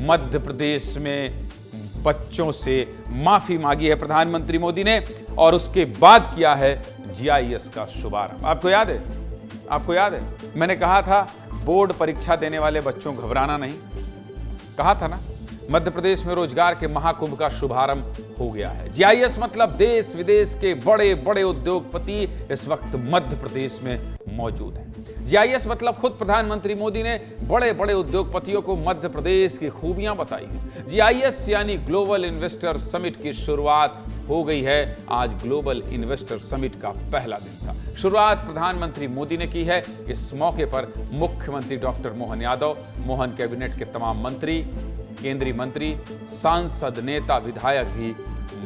मध्य प्रदेश में बच्चों से माफी मांगी है प्रधानमंत्री मोदी ने और उसके बाद किया है जीआईएस का शुभारंभ। आपको याद है? आपको याद है मैंने कहा था बोर्ड परीक्षा देने वाले बच्चों घबराना नहीं, कहा था ना। मध्य प्रदेश में रोजगार के महाकुंभ का शुभारंभ हो गया है। जीआईएस मतलब देश विदेश के बड़े बड़े उद्योगपति इस वक्त मध्य प्रदेश में मौजूद हैं। जीआईएस मतलब खुद प्रधानमंत्री मोदी ने बड़े बड़े उद्योगपतियों को मध्य प्रदेश की खूबियां बताई हैं। जीआईएस यानी ग्लोबल इन्वेस्टर समिट की शुरुआत हो गई है। आज ग्लोबल इन्वेस्टर समिट का पहला दिन था। शुरुआत प्रधानमंत्री मोदी ने की है। इस मौके पर मुख्यमंत्री डॉक्टर मोहन यादव, मोहन कैबिनेट के तमाम मंत्री, केंद्रीय मंत्री, सांसद, नेता, विधायक भी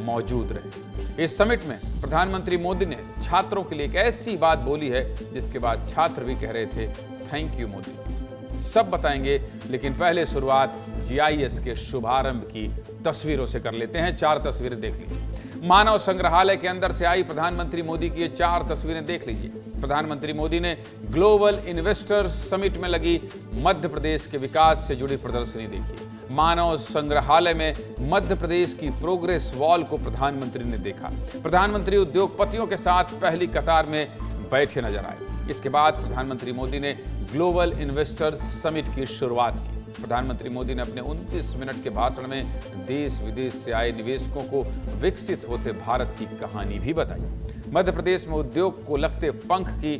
मौजूद रहे। इस समिट में प्रधानमंत्री मोदी ने छात्रों के लिए एक ऐसी बात बोली है जिसके बाद छात्र भी कह रहे थे थैंक यू मोदी। सब बताएंगे, लेकिन पहले शुरुआत जीआईएस के शुभारंभ की तस्वीरों से कर लेते हैं। 4 तस्वीरें देख लीजिए। मानव संग्रहालय के अंदर से आई प्रधानमंत्री मोदी की ये 4 तस्वीरें देख लीजिए। प्रधानमंत्री मोदी ने ग्लोबल इन्वेस्टर समिट में लगी मध्य प्रदेश के विकास से जुड़ी प्रदर्शनी देखी। मानव संग्रहालय में मध्य प्रदेश की प्रोग्रेस वॉल को प्रधानमंत्री ने देखा। प्रधानमंत्री उद्योगपतियों के साथ पहली कतार में बैठे नजर आए। इसके बाद प्रधानमंत्री मोदी ने ग्लोबल इन्वेस्टर्स समिट की शुरुआत की। प्रधानमंत्री मोदी ने अपने 29 मिनट के भाषण में देश विदेश से आए निवेशकों को विकसित होते भारत की कहानी भी बताई। मध्य प्रदेश में उद्योग को लगते पंख की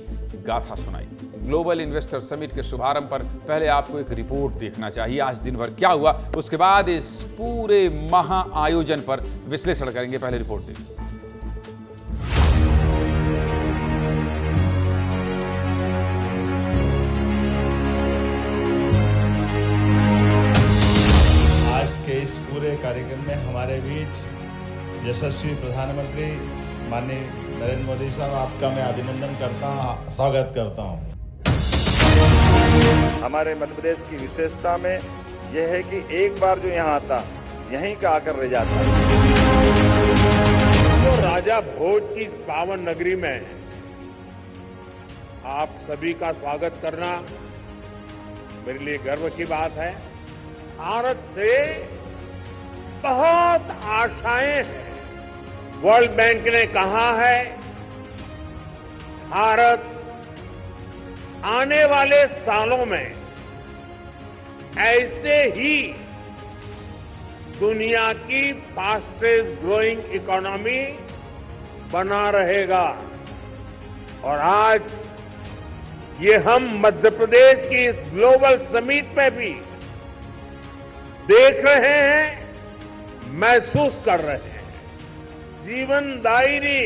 गाथा सुनाई। ग्लोबल इन्वेस्टर समिट के शुभारंभ पर पहले आपको एक रिपोर्ट देखना चाहिए। आज दिन भर क्या हुआ, उसके बाद इस पूरे महा आयोजन पर विश्लेषण करेंगे। पहले रिपोर्ट देखिए। आज के इस पूरे कार्यक्रम में हमारे बीच यशस्वी प्रधानमंत्री माननीय नरेंद्र मोदी साहब, आपका मैं अभिनंदन करता हूँ, स्वागत करता हूँ। हमारे मध्य प्रदेश की विशेषता में यह है कि एक बार जो यहाँ आता यहीं का आकर रह जाता है। तो राजा भोज की पावन नगरी में आप सभी का स्वागत करना मेरे लिए गर्व की बात है। भारत से बहुत आशाएं हैं। वर्ल्ड बैंक ने कहा है भारत आने वाले सालों में ऐसे ही दुनिया की फास्टेस्ट ग्रोइंग इकोनॉमी बना रहेगा। और आज ये हम मध्य प्रदेश की इस ग्लोबल समिट में भी देख रहे हैं, महसूस कर रहे हैं। जीवनदायिनी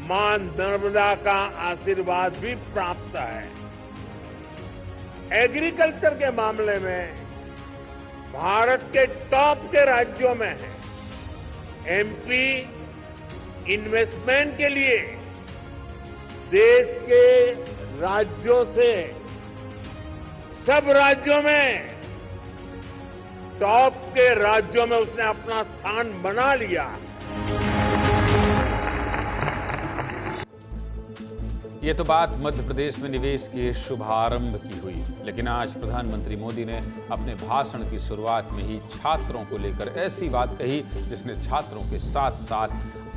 मां नर्मदा का आशीर्वाद भी प्राप्त है। एग्रीकल्चर के मामले में भारत के टॉप के राज्यों में है। एमपी इन्वेस्टमेंट के लिए देश के राज्यों से सब राज्यों में टॉप के राज्यों में उसने अपना स्थान बना लिया। ये तो बात मध्य प्रदेश में निवेश के शुभारंभ की हुई, लेकिन आज प्रधानमंत्री मोदी ने अपने भाषण की शुरुआत में ही छात्रों को लेकर ऐसी बात कही जिसने छात्रों के साथ साथ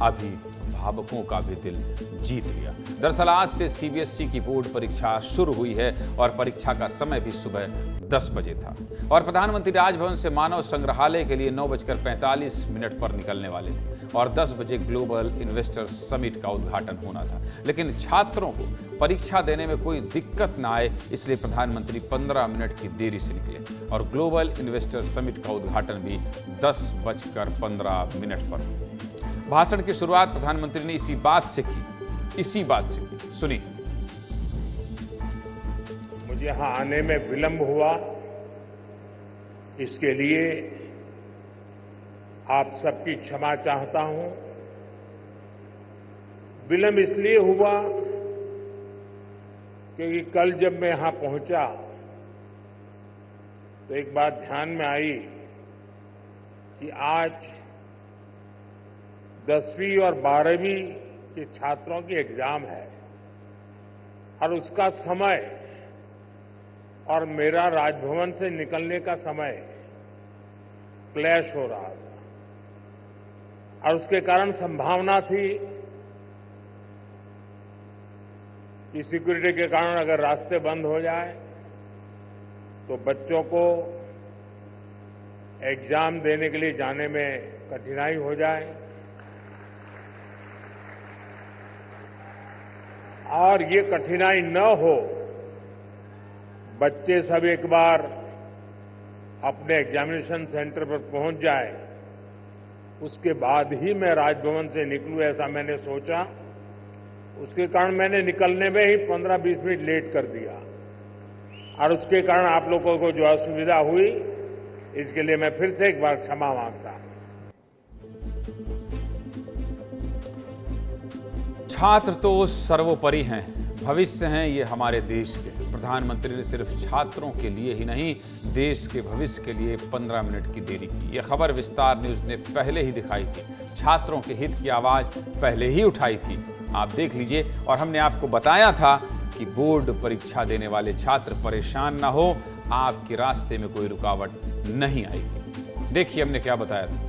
अभिभावकों का भी दिल जीत लिया। दरअसल आज से सीबीएसई की बोर्ड परीक्षा शुरू हुई है और परीक्षा का समय भी सुबह 10 बजे था और प्रधानमंत्री राजभवन से मानव संग्रहालय के लिए 9:45 पर निकलने वाले थे और 10 बजे ग्लोबल इन्वेस्टर समिट का उद्घाटन होना था। लेकिन छात्रों को परीक्षा देने में कोई दिक्कत ना आए, इसलिए प्रधानमंत्री 15 मिनट की देरी से निकले और ग्लोबल इन्वेस्टर समिट का उद्घाटन भी 10:15 पर। भाषण की शुरुआत प्रधानमंत्री ने इसी बात से की। सुनिए। मुझे यहां आने में विलंब हुआ, इसके लिए आप सबकी क्षमा चाहता हूं। विलंब इसलिए हुआ क्योंकि कल जब मैं यहां पहुंचा तो एक बात ध्यान में आई कि आज 10वीं और 12वीं के छात्रों की एग्जाम है और उसका समय और मेरा राजभवन से निकलने का समय क्लैश हो रहा था और उसके कारण संभावना थी कि सिक्योरिटी के कारण अगर रास्ते बंद हो जाए तो बच्चों को एग्जाम देने के लिए जाने में कठिनाई हो जाए और ये कठिनाई न हो, बच्चे सब एक बार अपने एग्जामिनेशन सेंटर पर पहुंच जाए, उसके बाद ही मैं राजभवन से निकलूं, ऐसा मैंने सोचा। उसके कारण मैंने निकलने में ही 15-20 मिनट लेट कर दिया और उसके कारण आप लोगों को जो असुविधा हुई, इसके लिए मैं फिर से एक बार क्षमा मांगता हूं। छात्र तो सर्वोपरि हैं, भविष्य हैं ये हमारे देश के। प्रधानमंत्री ने सिर्फ छात्रों के लिए ही नहीं, देश के भविष्य के लिए 15 मिनट की देरी की। ये खबर विस्तार न्यूज ने पहले ही दिखाई थी, छात्रों के हित की आवाज पहले ही उठाई थी। आप देख लीजिए। और हमने आपको बताया था कि बोर्ड परीक्षा देने वाले छात्र परेशान ना हो, आपके रास्ते में कोई रुकावट नहीं आएगी। देखिए हमने क्या बताया था।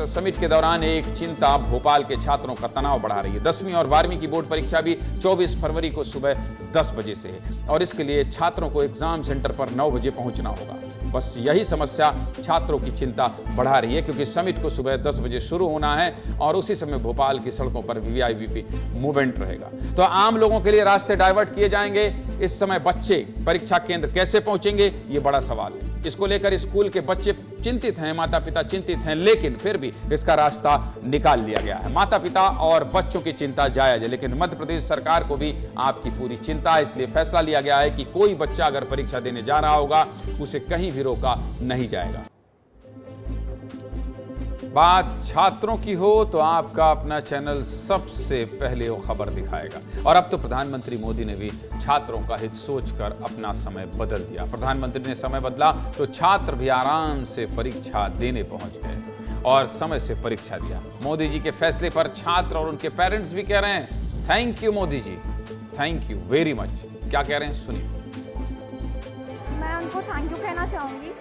समिट के दौरान एक चिंता भोपाल के छात्रों का तनाव बढ़ा रही है। 10वीं और 12वीं की बोर्ड परीक्षा भी 24 फरवरी को सुबह 10 बजे से है और इसके लिए छात्रों को एग्जाम सेंटर पर 9 बजे पहुंचना होगा। बस यही समस्या छात्रों की चिंता बढ़ा रही है, क्योंकि समिट को सुबह 10 बजे शुरू होना है और उसी समय भोपाल की सड़कों पर वीआईपी मूवमेंट रहेगा। तो आम लोगों के लिए रास्ते डाइवर्ट किए जाएंगे। इस समय बच्चे परीक्षा केंद्र कैसे पहुंचेंगे, ये बड़ा सवाल है। इसको लेकर स्कूल के बच्चे चिंतित हैं, माता पिता चिंतित हैं, लेकिन फिर भी इसका रास्ता निकाल लिया गया है। माता पिता और बच्चों की चिंता जायज है, लेकिन मध्य प्रदेश सरकार को भी आपकी पूरी चिंता है। इसलिए फैसला लिया गया है कि कोई बच्चा अगर परीक्षा देने जा रहा होगा, उसे कहीं भी रोका नहीं जाएगा। बात छात्रों की हो तो आपका अपना चैनल सबसे पहले वो खबर दिखाएगा। और अब तो प्रधानमंत्री मोदी ने भी छात्रों का हित सोचकर अपना समय बदल दिया। प्रधानमंत्री ने समय बदला तो छात्र भी आराम से परीक्षा देने पहुंच गए और समय से परीक्षा दिया। मोदी जी के फैसले पर छात्र और उनके पेरेंट्स भी कह रहे हैं, thank you Modi ji, thank you very much. क्या कह रहे हैं सुनिए। मैं उनको थैंक यू कहना चाहूँगी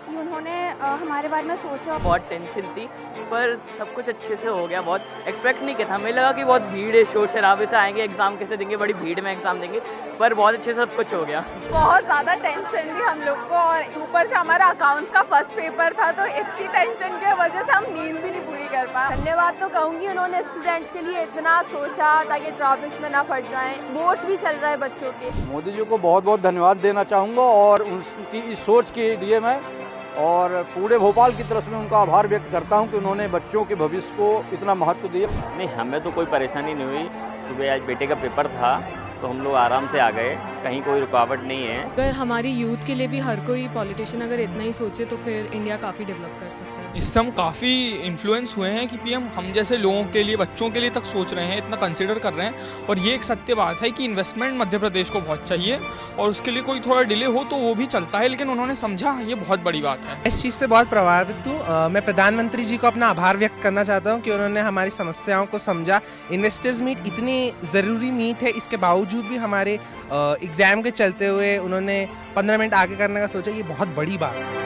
कि उन्होंने हमारे बारे में सोचा। बहुत टेंशन थी पर सब कुछ अच्छे से हो गया। बहुत एक्सपेक्ट नहीं किया था, हमें लगा कि बहुत भीड़ है, शोर शराबे से आएंगे, एग्जाम कैसे देंगे, बड़ी भीड़ में एग्जाम देंगे, पर बहुत अच्छे से सब कुछ हो गया। बहुत ज़्यादा टेंशन थी हम लोग को और ऊपर से हमारा अकाउंट्स का फर्स्ट पेपर था, तो इतनी टेंशन की वजह से हम नींद भी नहीं पूरी कर पाए। धन्यवाद तो कहूँगी, उन्होंने स्टूडेंट्स के लिए इतना सोचा ताकि ट्रैफिक में ना फंस जाएं। बोर्ड्स भी चल रहा है बच्चों के। मोदी जी को बहुत बहुत धन्यवाद देना चाहूँगा और उनकी इस सोच के लिए मैं और पूरे भोपाल की तरफ से मैं उनका आभार व्यक्त करता हूं कि उन्होंने बच्चों के भविष्य को इतना महत्व दिया। नहीं, हमें तो कोई परेशानी नहीं हुई। सुबह आज बेटे का पेपर था तो हम लोग आराम से आ गए, कहीं कोई रुकावट नहीं है। अगर हमारी यूथ के लिए भी हर कोई पॉलिटिशियन अगर इतना ही सोचे तो फिर इंडिया काफ़ी डेवलप कर सकता है। इससे हम काफ़ी इन्फ्लुएंस हुए हैं कि पीएम हम जैसे लोगों के लिए, बच्चों के लिए तक सोच रहे हैं, इतना कंसिडर कर रहे हैं। और ये एक सत्य बात है कि इन्वेस्टमेंट मध्य प्रदेश को बहुत चाहिए और उसके लिए कोई थोड़ा डिले हो तो वो भी चलता है, लेकिन उन्होंने समझा, ये बहुत बड़ी बात है। इस चीज़ से बहुत प्रभावित हूँ। मैं प्रधानमंत्री जी को अपना आभार व्यक्त करना चाहता हूँ कि उन्होंने हमारी समस्याओं को समझा। इन्वेस्टर्स मीट इतनी ज़रूरी मीट है, इसके बावजूद भी हमारे एग्ज़ाम के चलते हुए उन्होंने 15 मिनट आगे करने का सोचा, ये बहुत बड़ी बात है।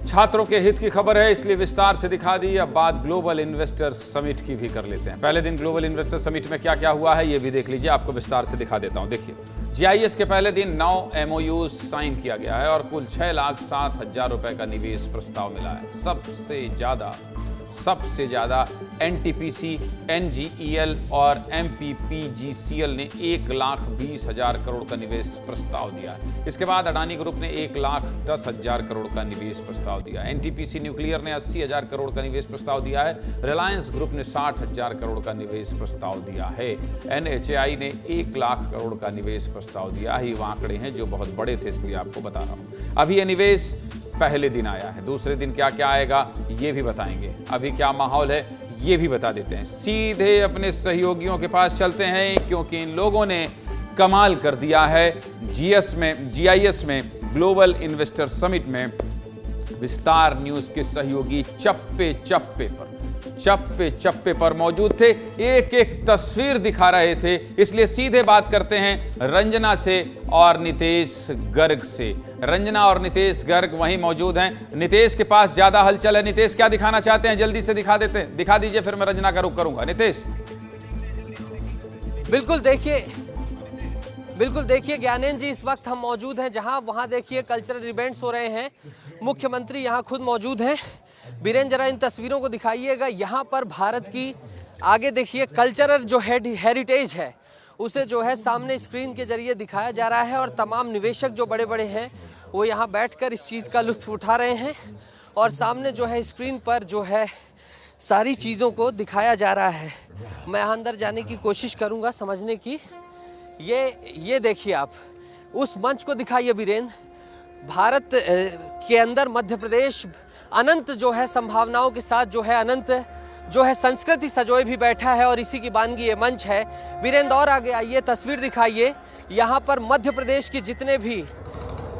छात्रों के हित की खबर है, इसलिए विस्तार से दिखा दी। अब बात ग्लोबल इन्वेस्टर्स समिट की भी कर लेते हैं। पहले दिन ग्लोबल इन्वेस्टर्स समिट में क्या क्या हुआ है ये भी देख लीजिए, आपको विस्तार से दिखा देता हूं। देखिए, जीआईएस के पहले दिन 9 MOU साइन किया गया है और कुल 6,07,000 रुपए का निवेश प्रस्ताव मिला है। सबसे ज्यादा NTPC, NGEL और MPPGCL ने 1,20,000 करोड़ का निवेश प्रस्ताव दिया है। इसके बाद अडानी ग्रुप ने 1,10,000 करोड़ का निवेश प्रस्ताव दिया है। NTPC न्यूक्लियर ने 80,000 करोड़ का निवेश प्रस्ताव दिया है। रिलायंस ग्रुप ने 60,000 करोड़ का निवेश प्रस्ताव दिया है। NHAI ने 1 लाख करोड़ का निवेश प्रस्ताव दिया है। ये आंकड़े हैं जो बहुत बड़े थे, इसलिए आपको बता रहा हूं। अभी ये निवेश पहले दिन आया है, दूसरे दिन क्या क्या आएगा ये भी बताएंगे। अभी क्या माहौल है ये भी बता देते हैं। सीधे अपने सहयोगियों के पास चलते हैं, क्योंकि इन लोगों ने कमाल कर दिया है। GIS में ग्लोबल इन्वेस्टर समिट में विस्तार न्यूज के सहयोगी चप्पे चप्पे पर चप्पे चप्पे पर मौजूद थे, एक एक तस्वीर दिखा रहे थे। इसलिए सीधे बात करते हैं रंजना से और नितेश गर्ग से। रंजना और नितेश गर्ग वहीं मौजूद हैं। नितेश के पास ज्यादा हलचल है। नितेश क्या दिखाना चाहते हैं, जल्दी से दिखा दीजिए, फिर मैं रंजना का रुख करूंगा। नितेश। बिल्कुल देखिए ज्ञानेंद्र जी, इस वक्त हम मौजूद हैं जहां वहां देखिए कल्चरल इवेंट्स हो रहे हैं। मुख्यमंत्री यहां खुद मौजूद हैं। बीरेन जरा इन तस्वीरों को दिखाइएगा। यहाँ पर भारत की आगे देखिए कल्चरल जो हेरिटेज है उसे जो है सामने स्क्रीन के जरिए दिखाया जा रहा है और तमाम निवेशक जो बड़े बड़े हैं वो यहाँ बैठकर इस चीज़ का लुत्फ उठा रहे हैं और सामने जो है स्क्रीन पर जो है सारी चीज़ों को दिखाया जा रहा है। मैं अंदर जाने की कोशिश करूँगा समझने की। ये देखिए आप उस मंच को दिखाइए बीरेन। भारत के अंदर मध्य प्रदेश अनंत जो है संभावनाओं के साथ जो है अनंत जो है संस्कृति सजोए भी बैठा है और इसी की बानगी ये मंच है। बीरेंद्र और आगे आइए, तस्वीर दिखाइए। यहाँ पर मध्य प्रदेश की जितने भी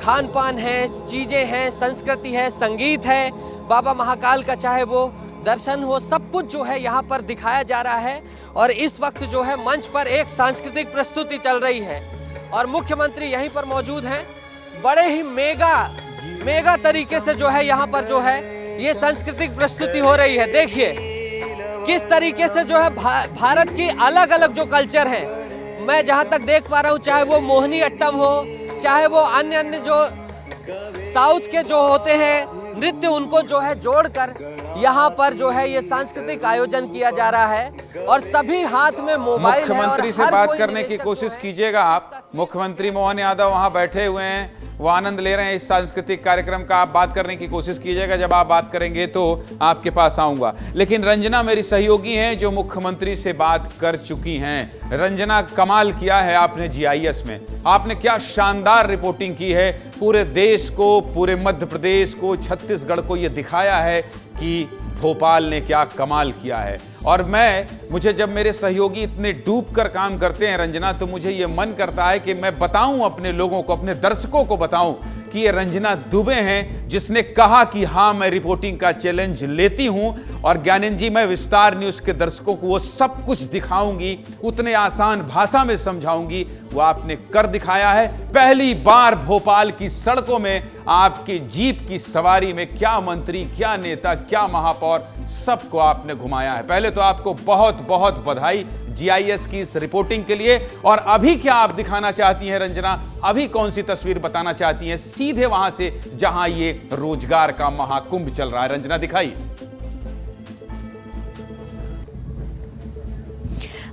खान पान है, चीज़ें हैं, संस्कृति है, संगीत है, बाबा महाकाल का चाहे वो दर्शन हो, सब कुछ जो है यहाँ पर दिखाया जा रहा है। और इस वक्त जो है मंच पर एक सांस्कृतिक प्रस्तुति चल रही है और मुख्यमंत्री यहीं पर मौजूद हैं। बड़े ही मेगा तरीके से जो है यहाँ पर जो है ये सांस्कृतिक प्रस्तुति हो रही है। देखिए किस तरीके से जो है भारत की अलग अलग जो कल्चर है, मैं जहाँ तक देख पा रहा हूँ, चाहे वो मोहिनी अट्टम हो, चाहे वो अन्य जो साउथ के जो होते हैं नृत्य, उनको जो है जोड़कर यहाँ पर जो है ये सांस्कृतिक आयोजन किया जा रहा है और सभी हाथ में मोबाइल है। मुख्यमंत्री से बात करने की कोशिश कीजिएगा आप। मुख्यमंत्री मोहन यादव वहां बैठे हुए हैं, वो आनंद ले रहे हैं इस सांस्कृतिक कार्यक्रम का। आप बात करने की कोशिश कीजिएगा, जब आप बात करेंगे तो आपके पास आऊंगा। लेकिन रंजना मेरी सहयोगी हैं जो मुख्यमंत्री से बात कर चुकी हैं। रंजना, कमाल किया है आपने GIS में। आपने क्या शानदार रिपोर्टिंग की है। पूरे देश को, पूरे मध्य प्रदेश को, छत्तीसगढ़ को यह दिखाया है कि भोपाल ने क्या कमाल किया है। और मुझे जब मेरे सहयोगी इतने डूब कर काम करते हैं रंजना, तो मुझे ये मन करता है कि मैं बताऊं अपने लोगों को, अपने दर्शकों को बताऊं कि ये रंजना दुबे हैं जिसने कहा कि हाँ मैं रिपोर्टिंग का चैलेंज लेती हूं। और ज्ञानेंद्र जी, मैं विस्तार न्यूज के दर्शकों को वो सब कुछ दिखाऊंगी, उतने आसान भाषा में समझाऊंगी, वो आपने कर दिखाया है। पहली बार भोपाल की सड़कों में आपके जीप की सवारी में क्या मंत्री, क्या नेता, क्या महापौर, सबको आपने घुमाया है। पहले तो आपको बहुत बहुत बधाई GIS की इस रिपोर्टिंग के लिए। और अभी क्या आप दिखाना चाहती हैं रंजना, अभी कौन सी तस्वीर बताना चाहती हैं सीधे वहां से जहां ये रोजगार का महाकुंभ चल रहा है? रंजना दिखाई।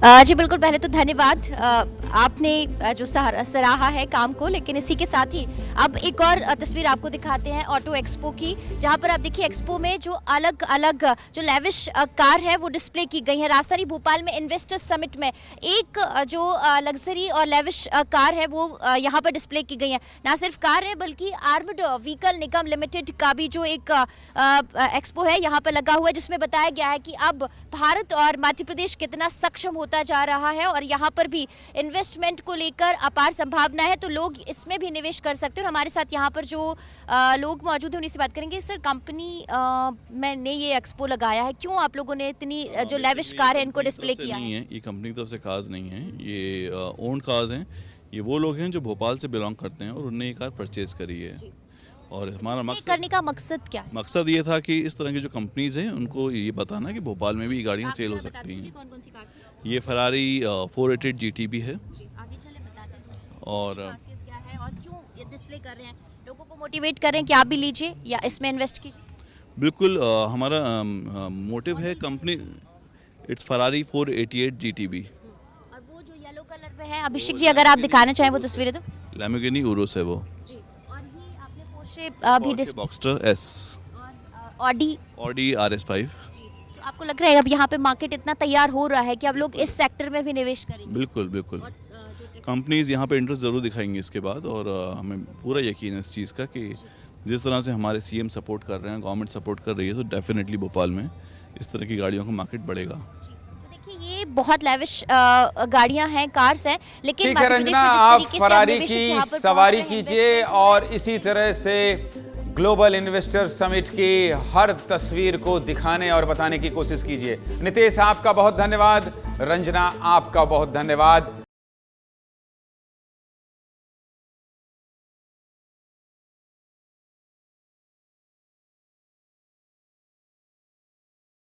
जी बिल्कुल, पहले तो धन्यवाद। आपने जो सराहा है काम को, लेकिन इसी के साथ ही अब एक और तस्वीर आपको दिखाते हैं ऑटो एक्सपो की, जहां पर आप देखिए एक्सपो में जो अलग अलग जो लेविश कार है वो डिस्प्ले की गई है। राजधानी भोपाल में इन्वेस्टर्स समिट में एक जो लग्जरी और लेविश कार है वो यहाँ पर डिस्प्ले की गई है। ना सिर्फ कार है बल्कि आर्मड व्हीकल निगम लिमिटेड का भी जो एक एक्सपो है यहाँ पर लगा हुआ है, जिसमें बताया गया है कि अब भारत और मध्य प्रदेश कितना सक्षम होता जा रहा है और यहाँ पर भी इन्वेस्टमेंट को लेकर अपार संभावना है, तो लोग इसमें भी निवेश कर सकते हैं। और हमारे साथ यहाँ पर जो लोग मौजूद हैं उन्हीं से बात करेंगे। सर, कंपनी मैंने ये एक्सपो लगाया है, क्यों आप लोगों ने इतनी जो लेविश कार है इनको डिस्प्ले किया है? ये कंपनी की तरफ से कार्स नहीं है, ये ओन कार्स हैं। ये वो लोग हैं जो भोपाल से बिलोंग करते हैं और उन्होंने ये कार परचेज करी है। और हमारा मकसद करने का मकसद क्या है? मकसद ये था कि इस तरह की जो कंपनीज हैं उनको ये बताना कि भोपाल में भी गाड़ियाँ सेल हो सकती हैं। कौन कौन सी कार से? ये फरारी 488 GTB है। आगे चले बताते हैं और क्या है और क्यों ये डिस्प्ले कर रहे हैं, लोगों को मोटिवेट कर रहे हैं कि आप भी लीजिए या इसमें इन्वेस्ट कीजिए। बिल्कुल, हमारा मोटिव है कंपनी, इट्स फरारी 488 GTB। और वो जो येलो कलर में है, अभिषेक जी अगर आप दिखाना चाहें वो तस्वीरें तो। लैम्बोर्गिनी उरुस है वो जी। और ये आपने पोर्शे भी डिस्प्ले, बॉक्स्टर S और ऑडी RS5। आपको लग रहा है अब यहाँ पे मार्केट इतना तैयार हो रहा है कि अब लोग इस सेक्टर में भी निवेश करेंगे? बिल्कुल बिल्कुल, कंपनीज यहाँ पे इंटरेस्ट ज़रूर दिखाएंगी इसके बाद। और हमें पूरा यकीन है इस चीज़ का कि जिस तरह से हमारे CM सपोर्ट कर रहे हैं, गवर्नमेंट सपोर्ट कर रही है, तो डेफिनेटली भोपाल में इस तरह की गाड़ियों का मार्केट बढ़ेगा। ये बहुत लेविश गाड़ियां हैं, कार्स हैं, लेकिन ठीक है रंजना, आप फरारी की सवारी कीजिए और इसी तरह से ग्लोबल इन्वेस्टर समिट की हर तस्वीर को दिखाने और बताने की कोशिश कीजिए। नितेश, आपका बहुत धन्यवाद। रंजना, आपका बहुत धन्यवाद।